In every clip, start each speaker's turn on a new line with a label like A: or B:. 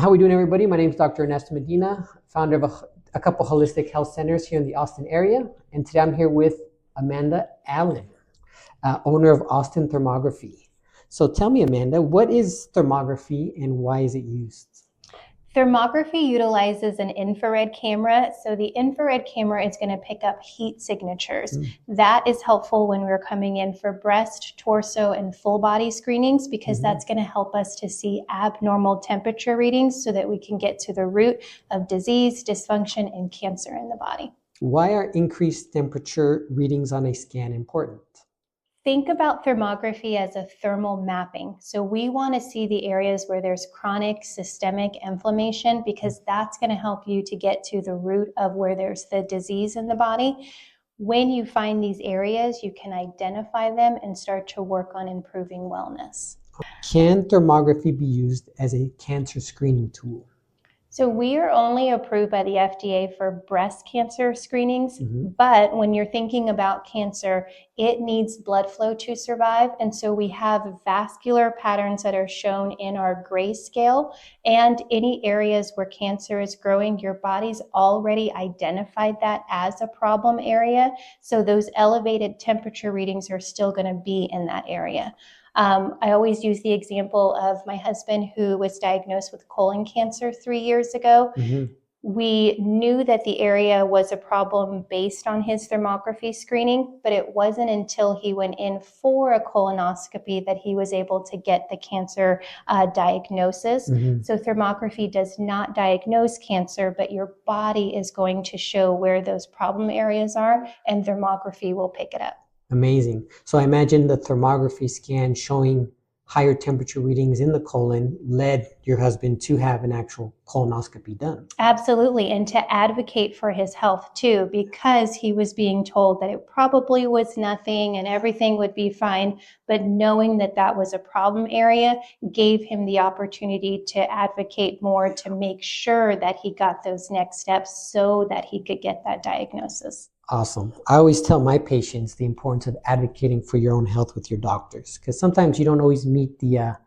A: How we doing, everybody? My name is Dr. Ernesto Medina, founder of a couple holistic health centers here in the Austin area. And today I'm here with Amanda Allen, owner of Austin Thermography. So tell me, Amanda, what is thermography and why is it used?
B: Thermography utilizes an infrared camera. So the infrared camera is going to pick up heat signatures. That is helpful when we're coming in for breast, torso, and full body screenings because that's going to help us to see abnormal temperature readings so that we can get to the root of disease, dysfunction, and cancer in the body.
A: Why are increased temperature readings on a scan important?
B: Think about thermography as a thermal mapping. So we want to see the areas where there's chronic systemic inflammation because that's going to help you to get to the root of where there's the disease in the body. When you find these areas, you can identify them and start to work on improving wellness.
A: Can thermography be used as a cancer screening tool?
B: So we are only approved by the FDA for breast cancer screenings, but when you're thinking about cancer, it needs blood flow to survive. And so we have vascular patterns that are shown in our gray scale, and any areas where cancer is growing, your body's already identified that as a problem area. So those elevated temperature readings are still going to be in that area. I always use the example of my husband who was diagnosed with colon cancer 3 years ago. We knew that the area was a problem based on his thermography screening, but it wasn't until he went in for a colonoscopy that he was able to get the cancer diagnosis. So thermography does not diagnose cancer, but your body is going to show where those problem areas are, and thermography will pick it up.
A: Amazing. So I imagine the thermography scan showing higher temperature readings in the colon led your husband to have an actual colonoscopy done.
B: Absolutely. And to advocate for his health too, because he was being told that it probably was nothing and everything would be fine. But knowing that that was a problem area gave him the opportunity to advocate more to make sure that he got those next steps so that he could get that diagnosis.
A: Awesome. I always tell my patients the importance of advocating for your own health with your doctors, because sometimes you don't always meet the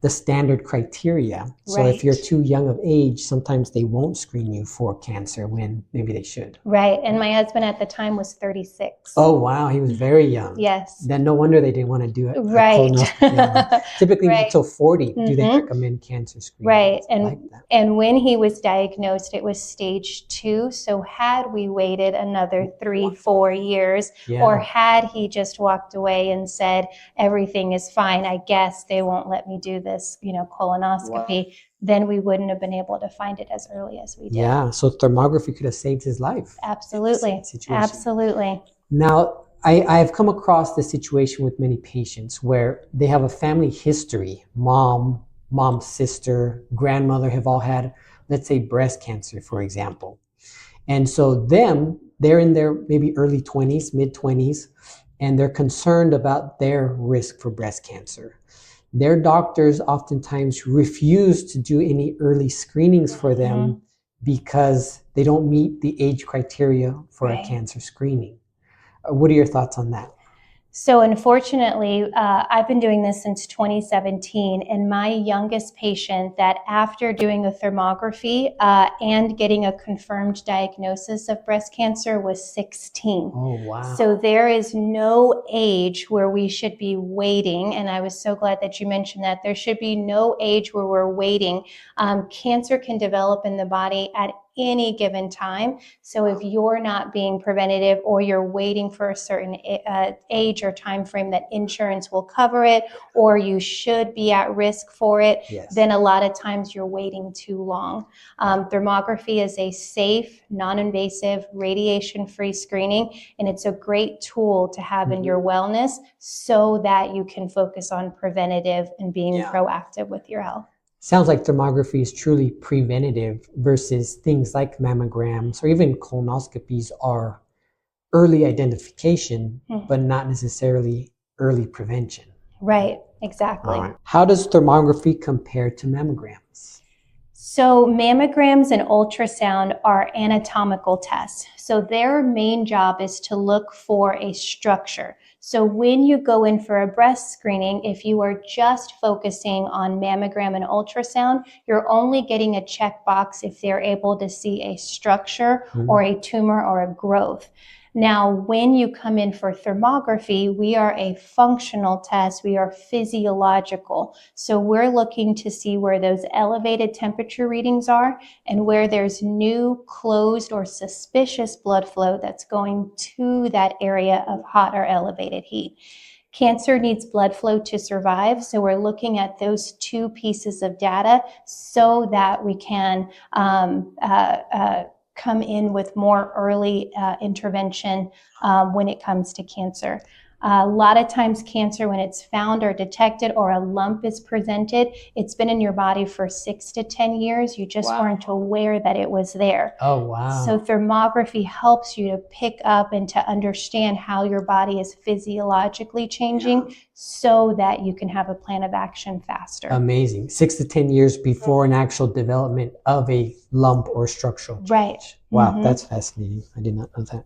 A: standard criteria. So if you're too young of age, sometimes they won't screen you for cancer when maybe they should.
B: Right. And my husband at the time was 36.
A: Oh, wow. He was very young.
B: Yes.
A: Then no wonder they didn't want to do it.
B: Right.
A: Typically until 40 do they recommend cancer screening.
B: Right. And when he was diagnosed, it was stage 2. So had we waited another 3-4 years, or had he just walked away and said, everything is fine, I guess they won't let me do this, colonoscopy, then we wouldn't have been able to find it as early as we did.
A: Yeah. So thermography could have saved his life.
B: Absolutely. Absolutely.
A: Now, I have come across this situation with many patients where they have a family history. Mom's sister, grandmother have all had, let's say, breast cancer, for example. And so they're in their maybe early 20s, mid 20s, and they're concerned about their risk for breast cancer. Their doctors oftentimes refuse to do any early screenings for them because they don't meet the age criteria for a cancer screening. What are your thoughts on that?
B: So unfortunately, I've been doing this since 2017, and my youngest patient that after doing a thermography and getting a confirmed diagnosis of breast cancer was 16.
A: Oh, wow.
B: So there is no age where we should be waiting, and I was so glad that you mentioned that. There should be no age where we're waiting. Cancer can develop in the body at any given time. So if you're not being preventative or you're waiting for a certain age or time frame that insurance will cover it, or you should be at risk for it, then a lot of times you're waiting too long. Thermography is a safe, non-invasive, radiation-free screening, and it's a great tool to have in your wellness so that you can focus on preventative and being proactive with your health.
A: Sounds like thermography is truly preventative versus things like mammograms or even colonoscopies are early identification, but not necessarily early prevention.
B: Right, exactly.
A: How does thermography compare to mammograms?
B: So mammograms and ultrasound are anatomical tests. So their main job is to look for a structure. So when you go in for a breast screening, if you are just focusing on mammogram and ultrasound, you're only getting a checkbox if they're able to see a structure or a tumor or a growth. Now, when you come in for thermography, we are a functional test. We are physiological. So we're looking to see where those elevated temperature readings are and where there's new, closed, or suspicious blood flow that's going to that area of hot or elevated heat. Cancer needs blood flow to survive, so we're looking at those two pieces of data so that we can come in with more early intervention when it comes to cancer. A lot of times cancer, when it's found or detected or a lump is presented, it's been in your body for 6 to 10 years. You just weren't aware that it was there.
A: Oh, wow.
B: So thermography helps you to pick up and to understand how your body is physiologically changing so that you can have a plan of action faster.
A: Amazing. 6 to 10 years before an actual development of a lump or structural change.
B: Right.
A: Wow, that's fascinating. I did not know that.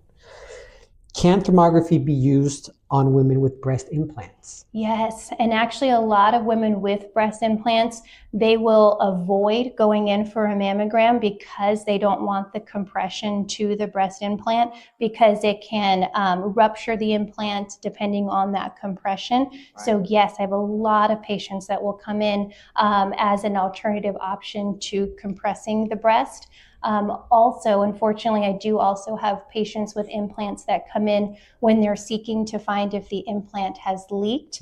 A: Can thermography be used on women with breast implants?
B: Yes, and actually a lot of women with breast implants, they will avoid going in for a mammogram because they don't want the compression to the breast implant because it can rupture the implant depending on that compression. Right. So yes, I have a lot of patients that will come in as an alternative option to compressing the breast. Also, unfortunately, I do also have patients with implants that come in when they're seeking to find if the implant has leaked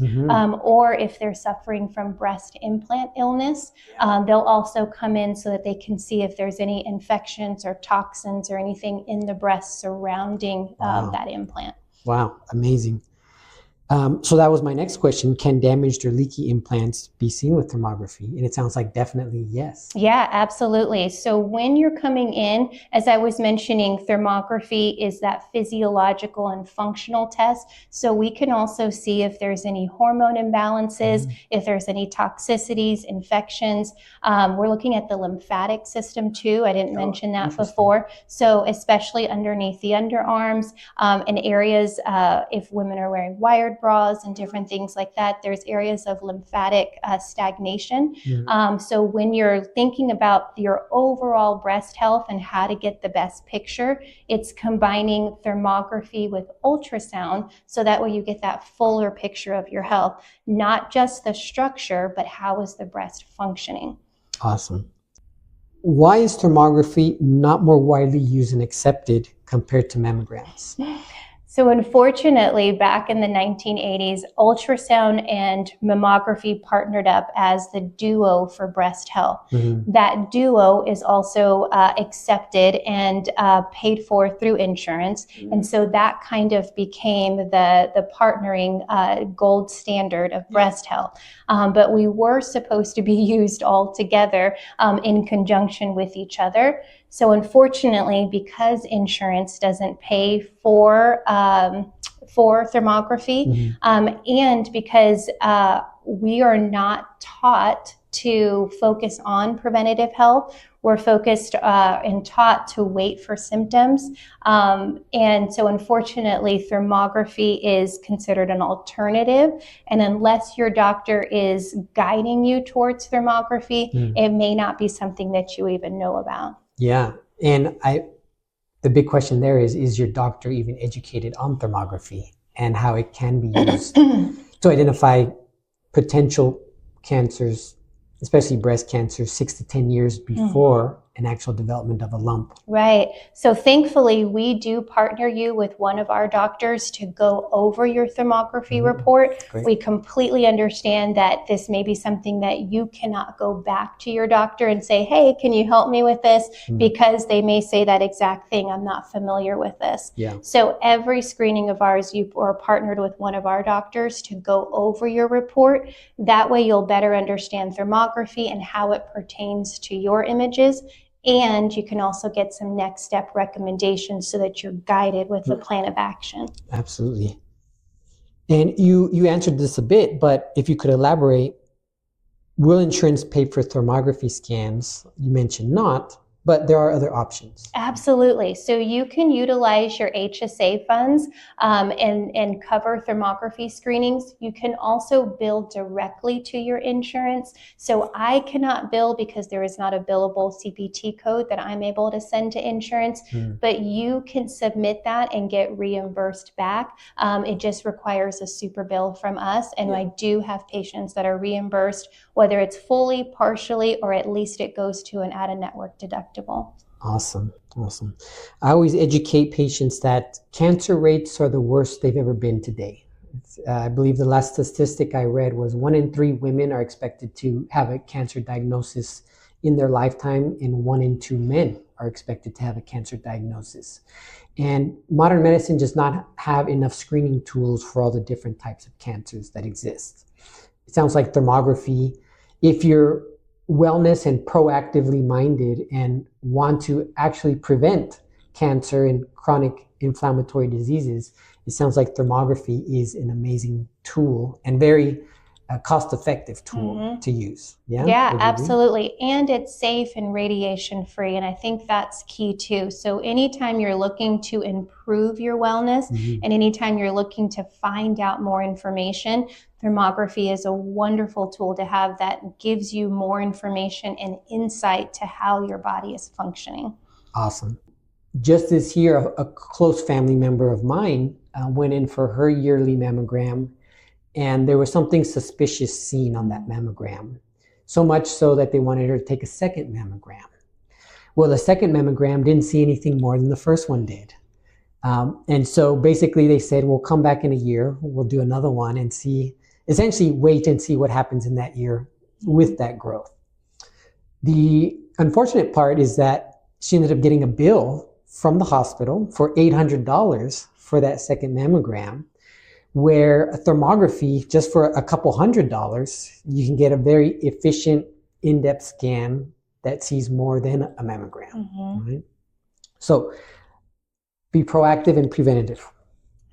B: or if they're suffering from breast implant illness. They'll also come in so that they can see if there's any infections or toxins or anything in the breast surrounding that implant.
A: Wow, amazing. So that was my next question. Can damaged or leaky implants be seen with thermography? And it sounds like definitely yes.
B: Yeah, absolutely. So when you're coming in, as I was mentioning, thermography is that physiological and functional test. So we can also see if there's any hormone imbalances, if there's any toxicities, infections. We're looking at the lymphatic system too. I didn't mention that before. So especially underneath the underarms and areas, if women are wearing wired bras and different things like that, there's areas of lymphatic stagnation. So when you're thinking about your overall breast health and how to get the best picture, it's combining thermography with ultrasound so that way you get that fuller picture of your health, not just the structure, but how is the breast functioning.
A: Awesome. Why is thermography not more widely used and accepted compared to mammograms?
B: So unfortunately, back in the 1980s, ultrasound and mammography partnered up as the duo for breast health. That duo is also accepted and paid for through insurance. And so that kind of became the partnering gold standard of breast health. But we were supposed to be used all together in conjunction with each other. So unfortunately, because insurance doesn't pay for thermography, and because we are not taught to focus on preventative health, we're focused and taught to wait for symptoms. And so unfortunately, thermography is considered an alternative. And unless your doctor is guiding you towards thermography, it may not be something that you even know about.
A: Yeah, and the big question there is your doctor even educated on thermography and how it can be used to identify potential cancers, especially breast cancer, 6 to 10 years before an actual development of a lump?
B: Right. So thankfully, we do partner you with one of our doctors to go over your thermography report.
A: Great.
B: We completely understand that this may be something that you cannot go back to your doctor and say, hey, can you help me with this? Because they may say that exact thing. I'm not familiar with this.
A: Yeah.
B: So every screening of ours, you are partnered with one of our doctors to go over your report. That way you'll better understand thermography and how it pertains to your images. And you can also get some next step recommendations so that you're guided with the plan of action.
A: Absolutely. And you answered this a bit, but if you could elaborate, will insurance pay for thermography scans? You mentioned not, but there are other options.
B: Absolutely. So you can utilize your HSA funds and cover thermography screenings. You can also bill directly to your insurance. So I cannot bill because there is not a billable CPT code that I'm able to send to insurance, but you can submit that and get reimbursed back. It just requires a super bill from us. And I do have patients that are reimbursed, whether it's fully, partially, or at least it goes to an out-of-network deductible.
A: Awesome. Awesome. I always educate patients that cancer rates are the worst they've ever been today. I believe the last statistic I read was 1 in 3 women are expected to have a cancer diagnosis in their lifetime, and 1 in 2 men are expected to have a cancer diagnosis. And modern medicine does not have enough screening tools for all the different types of cancers that exist. It sounds like thermography, if you're wellness and proactively minded and want to actually prevent cancer and chronic inflammatory diseases, it sounds like thermography is an amazing tool and very cost-effective tool to use.
B: Yeah, absolutely. And it's safe and radiation free. And I think that's key too. So anytime you're looking to improve your wellness and anytime you're looking to find out more information, thermography is a wonderful tool to have that gives you more information and insight to how your body is functioning.
A: Awesome. Just this year, a close family member of mine went in for her yearly mammogram, and there was something suspicious seen on that mammogram. So much so that they wanted her to take a second mammogram. Well, the second mammogram didn't see anything more than the first one did. And so basically they said, we'll come back in a year, we'll do another one and see, essentially wait and see what happens in that year with that growth. The unfortunate part is that she ended up getting a bill from the hospital for $800 for that second mammogram, where a thermography, just for a couple $100, you can get a very efficient in-depth scan that sees more than a mammogram. Right? So be proactive and preventative.